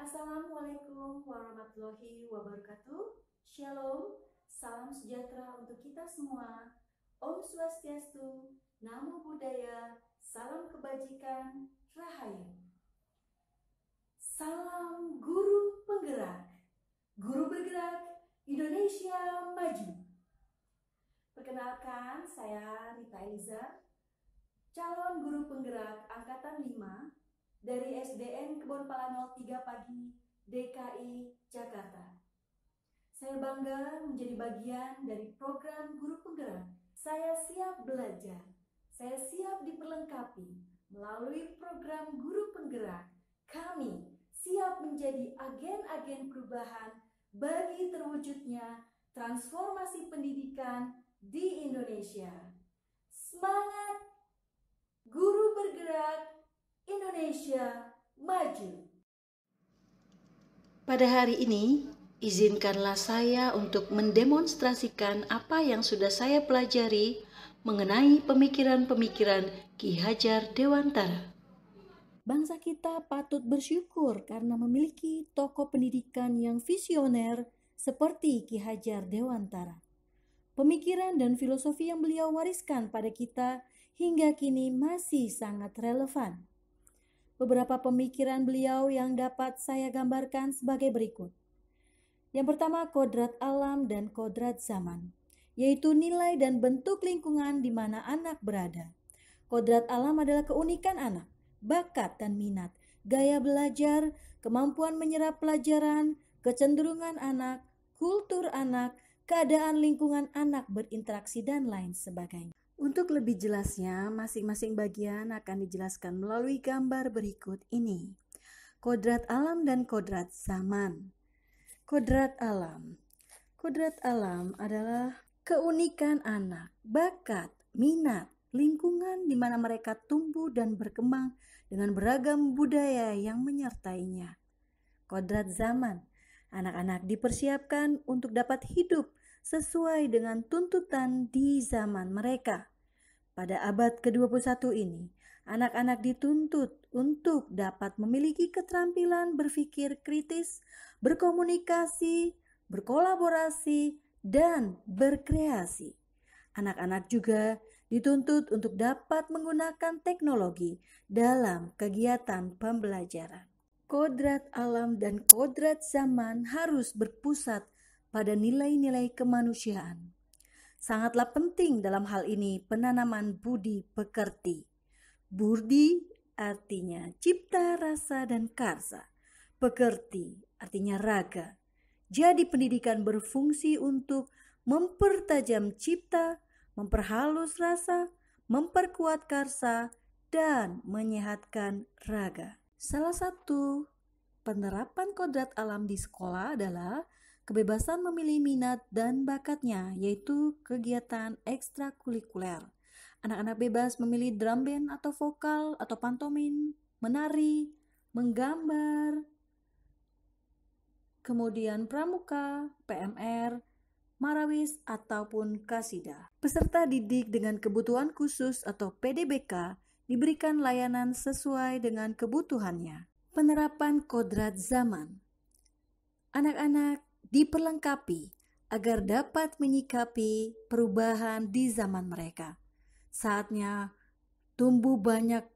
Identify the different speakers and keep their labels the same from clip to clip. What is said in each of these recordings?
Speaker 1: Assalamualaikum warahmatullahi wabarakatuh. Shalom, salam sejahtera untuk kita semua. Om Swastiastu, Namo Buddhaya, salam kebajikan, Rahayu. Salam guru penggerak, guru bergerak, Indonesia maju. Perkenalkan, saya Rita Eliza, calon guru penggerak Angkatan 5 dari SDN Kebonpala 03 Pagi, DKI, Jakarta. Saya bangga menjadi bagian dari program guru penggerak. Saya siap belajar, saya siap diperlengkapi melalui program guru penggerak. Kami siap menjadi agen-agen perubahan bagi terwujudnya transformasi pendidikan di Indonesia. Semangat guru bergerak, Indonesia maju.
Speaker 2: Pada hari ini, izinkanlah saya untuk mendemonstrasikan apa yang sudah saya pelajari mengenai pemikiran-pemikiran Ki Hajar Dewantara.
Speaker 1: Bangsa kita patut bersyukur karena memiliki tokoh pendidikan yang visioner seperti Ki Hajar Dewantara. Pemikiran dan filosofi yang beliau wariskan pada kita hingga kini masih sangat relevan. Beberapa pemikiran beliau yang dapat saya gambarkan sebagai berikut. Yang pertama, kodrat alam dan kodrat zaman, yaitu nilai dan bentuk lingkungan di mana anak berada. Kodrat alam adalah keunikan anak, bakat dan minat, gaya belajar, kemampuan menyerap pelajaran, kecenderungan anak, kultur anak, keadaan lingkungan anak berinteraksi, dan lain sebagainya. Untuk lebih jelasnya, masing-masing bagian akan dijelaskan melalui gambar berikut ini. Kodrat alam dan kodrat zaman. Kodrat alam. Kodrat alam adalah keunikan anak, bakat, minat, lingkungan di mana mereka tumbuh dan berkembang dengan beragam budaya yang menyertainya. Kodrat zaman. Anak-anak dipersiapkan untuk dapat hidup sesuai dengan tuntutan di zaman mereka. Pada abad ke-21 ini, anak-anak dituntut untuk dapat memiliki keterampilan berpikir kritis, berkomunikasi, berkolaborasi, dan berkreasi. Anak-anak juga dituntut untuk dapat menggunakan teknologi dalam kegiatan pembelajaran. Kodrat alam dan kodrat zaman harus berpusat pada nilai-nilai kemanusiaan. Sangatlah penting dalam hal ini penanaman budi pekerti. Budi artinya cipta, rasa, dan karsa. Pekerti artinya raga. Jadi pendidikan berfungsi untuk mempertajam cipta, memperhalus rasa, memperkuat karsa, dan menyehatkan raga. Salah satu penerapan kodrat alam di sekolah adalah kebebasan memilih minat dan bakatnya, yaitu kegiatan ekstrakurikuler. Anak-anak bebas memilih drum band atau vokal atau pantomim, menari, menggambar, kemudian pramuka, PMR, marawis, ataupun kasidah. Peserta didik dengan kebutuhan khusus atau PDBK diberikan layanan sesuai dengan kebutuhannya. Penerapan kodrat zaman. Anak-anak diperlengkapi agar dapat menyikapi perubahan di zaman mereka. Saatnya tumbuh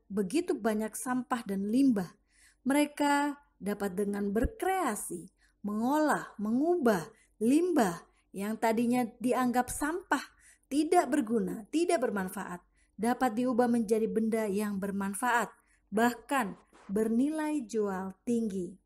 Speaker 1: begitu banyak sampah dan limbah. Mereka dapat dengan berkreasi, mengolah, mengubah limbah yang tadinya dianggap sampah, tidak berguna, tidak bermanfaat, dapat diubah menjadi benda yang bermanfaat, bahkan bernilai jual tinggi.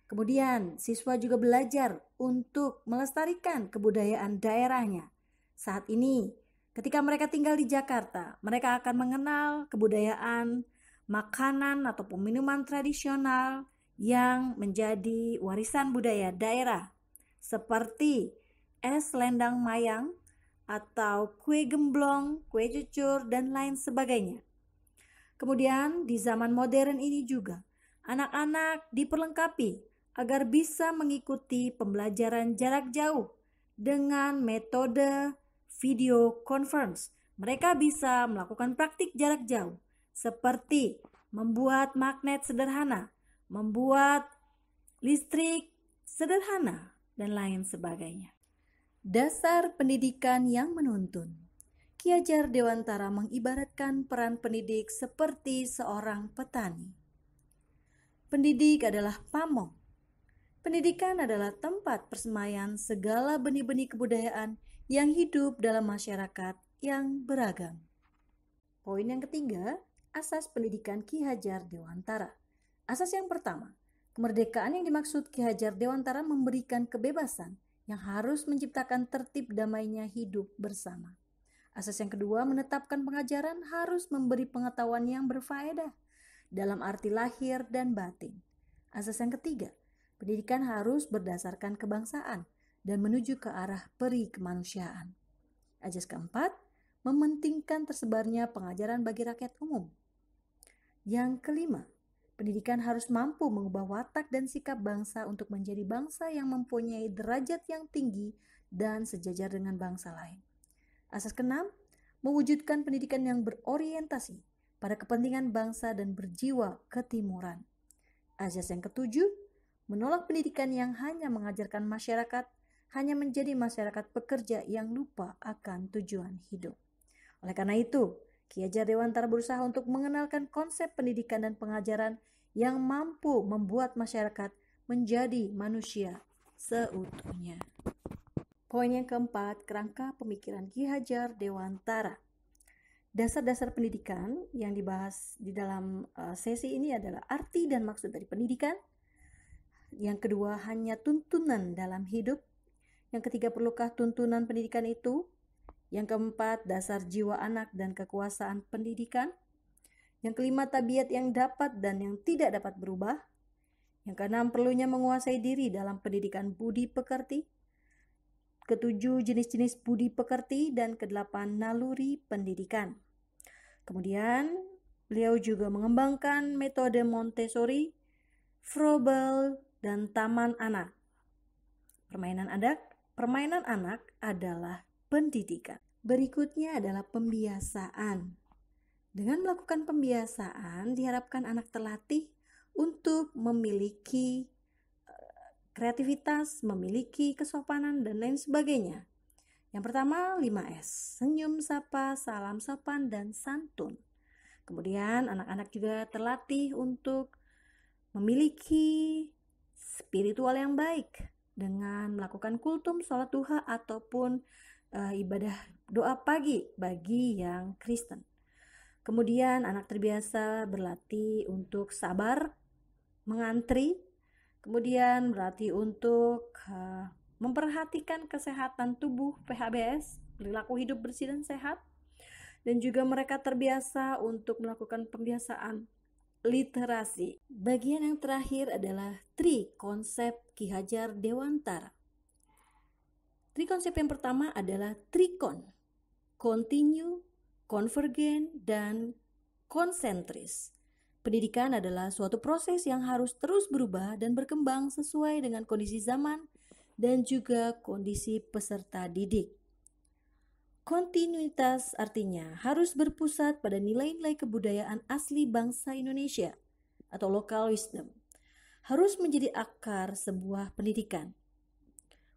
Speaker 1: Kemudian siswa juga belajar untuk melestarikan kebudayaan daerahnya. Saat ini, ketika mereka tinggal di Jakarta, mereka akan mengenal kebudayaan, makanan ataupun minuman tradisional yang menjadi warisan budaya daerah, seperti es lendang mayang atau kue gemblong, kue cucur, dan lain sebagainya. Kemudian di zaman modern ini juga, anak-anak diperlengkapi agar bisa mengikuti pembelajaran jarak jauh dengan metode video conference. Mereka bisa melakukan praktik jarak jauh seperti membuat magnet sederhana, membuat listrik sederhana, dan lain sebagainya. Dasar pendidikan yang menuntun. Ki Hajar Dewantara mengibaratkan peran pendidik seperti seorang petani. Pendidik adalah pamong. Pendidikan adalah tempat persemaian segala benih-benih kebudayaan yang hidup dalam masyarakat yang beragam. Poin yang ketiga, asas pendidikan Ki Hajar Dewantara. Asas yang pertama, kemerdekaan yang dimaksud Ki Hajar Dewantara memberikan kebebasan yang harus menciptakan tertib damainya hidup bersama. Asas yang kedua, menetapkan pengajaran harus memberi pengetahuan yang berfaedah dalam arti lahir dan batin. Asas yang ketiga, pendidikan harus berdasarkan kebangsaan dan menuju ke arah peri kemanusiaan. Asas keempat, mementingkan tersebarnya pengajaran bagi rakyat umum. Yang kelima, pendidikan harus mampu mengubah watak dan sikap bangsa untuk menjadi bangsa yang mempunyai derajat yang tinggi dan sejajar dengan bangsa lain. Asas keenam, mewujudkan pendidikan yang berorientasi pada kepentingan bangsa dan berjiwa ketimuran. Asas yang ketujuh, menolak pendidikan yang hanya mengajarkan masyarakat hanya menjadi masyarakat pekerja yang lupa akan tujuan hidup. Oleh karena itu, Ki Hajar Dewantara berusaha untuk mengenalkan konsep pendidikan dan pengajaran yang mampu membuat masyarakat menjadi manusia seutuhnya. Poin yang keempat, kerangka pemikiran Ki Hajar Dewantara. Dasar-dasar pendidikan yang dibahas di dalam sesi ini adalah arti dan maksud dari pendidikan. Yang kedua, hanya tuntunan dalam hidup. Yang ketiga, perlukah tuntunan pendidikan itu? Yang keempat, dasar jiwa anak dan kekuasaan pendidikan. Yang kelima, tabiat yang dapat dan yang tidak dapat berubah. Yang keenam, perlunya menguasai diri dalam pendidikan budi pekerti. Ketujuh, jenis-jenis budi pekerti. Dan kedelapan, naluri pendidikan. Kemudian, beliau juga mengembangkan metode Montessori, Froebel, dan taman anak. Permainan anak adalah pendidikan. Berikutnya adalah pembiasaan. Dengan melakukan pembiasaan, diharapkan anak terlatih untuk memiliki kreativitas, memiliki kesopanan, dan lain sebagainya. Yang pertama, 5S, senyum, sapa, salam sopan, dan santun. Kemudian anak-anak juga terlatih untuk memiliki spiritual yang baik dengan melakukan kultum, sholat duha, ataupun ibadah doa pagi bagi yang Kristen. Kemudian anak terbiasa berlatih untuk sabar, mengantri, kemudian berlatih untuk memperhatikan kesehatan tubuh PHBS, perilaku hidup bersih dan sehat, dan juga mereka terbiasa untuk melakukan pembiasaan literasi. Bagian yang terakhir adalah konsep Ki Hajar Dewantara. Konsep yang pertama adalah trikon, continue, konvergen, dan konsentris. Pendidikan adalah suatu proses yang harus terus berubah dan berkembang sesuai dengan kondisi zaman dan juga kondisi peserta didik. Kontinuitas artinya harus berpusat pada nilai-nilai kebudayaan asli bangsa Indonesia atau local wisdom. Harus menjadi akar sebuah pendidikan.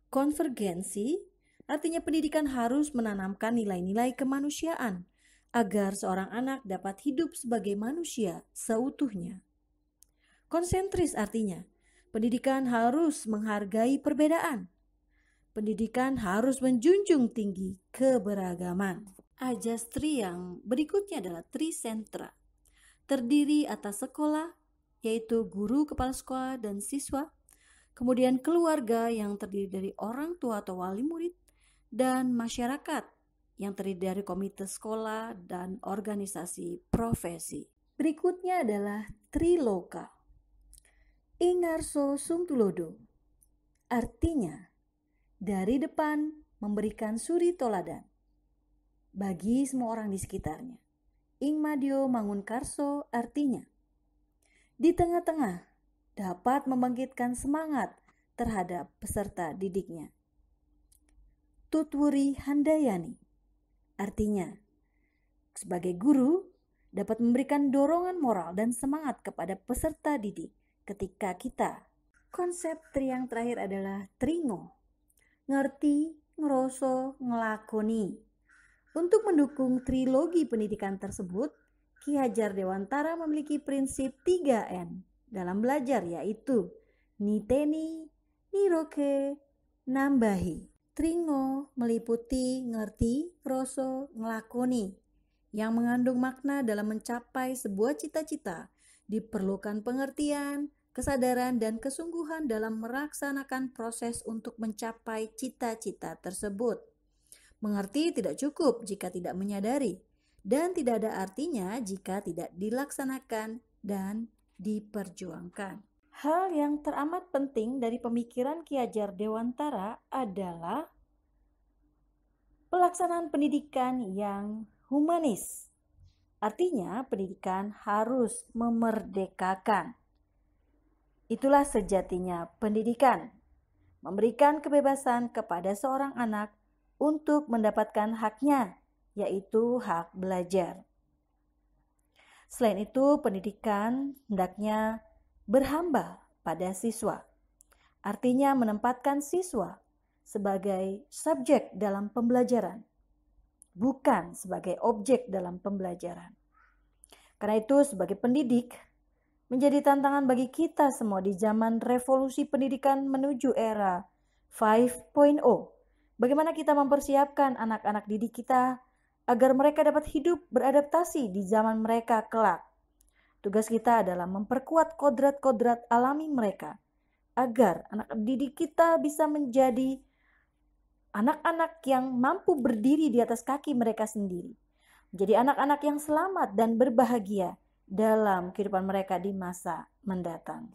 Speaker 1: Konvergensi artinya pendidikan harus menanamkan nilai-nilai kemanusiaan agar seorang anak dapat hidup sebagai manusia seutuhnya. Konsentris artinya pendidikan harus menghargai perbedaan. Pendidikan harus menjunjung tinggi keberagaman. Ajas tri yang berikutnya adalah trisentra. Terdiri atas sekolah, yaitu guru, kepala sekolah, dan siswa. Kemudian keluarga yang terdiri dari orang tua atau wali murid. Dan masyarakat yang terdiri dari komite sekolah dan organisasi profesi. Berikutnya adalah triloka. Ingarso sumtulodo. Artinya, dari depan memberikan suri toladan bagi semua orang di sekitarnya. Ingmadio mangunkarso artinya, di tengah-tengah dapat membangkitkan semangat terhadap peserta didiknya. Tutwuri handayani artinya, sebagai guru dapat memberikan dorongan moral dan semangat kepada peserta didik ketika kita Konsep tri yang terakhir adalah tringo. Ngerti, ngeroso, ngelakoni. Untuk mendukung trilogi pendidikan tersebut, Ki Hajar Dewantara memiliki prinsip 3N dalam belajar, yaitu niteni, niroke, nambahi. Tringo meliputi ngerti, ngeroso, ngelakoni, yang mengandung makna dalam mencapai sebuah cita-cita. Diperlukan pengertian, kesadaran, dan kesungguhan dalam melaksanakan proses untuk mencapai cita-cita tersebut. Mengerti tidak cukup jika tidak menyadari, dan tidak ada artinya jika tidak dilaksanakan dan diperjuangkan. Hal yang teramat penting dari pemikiran Ki Hajar Dewantara adalah pelaksanaan pendidikan yang humanis. Artinya, pendidikan harus memerdekakan. Itulah sejatinya pendidikan, memberikan kebebasan kepada seorang anak untuk mendapatkan haknya, yaitu hak belajar. Selain itu, pendidikan hendaknya berhamba pada siswa. Artinya menempatkan siswa sebagai subjek dalam pembelajaran, bukan sebagai objek dalam pembelajaran. Karena itu, sebagai pendidik, menjadi tantangan bagi kita semua di zaman revolusi pendidikan menuju era 5.0. Bagaimana kita mempersiapkan anak-anak didik kita agar mereka dapat hidup beradaptasi di zaman mereka kelak. Tugas kita adalah memperkuat kodrat-kodrat alami mereka agar anak didik kita bisa menjadi anak-anak yang mampu berdiri di atas kaki mereka sendiri, menjadi anak-anak yang selamat dan berbahagia dalam kehidupan mereka di masa mendatang.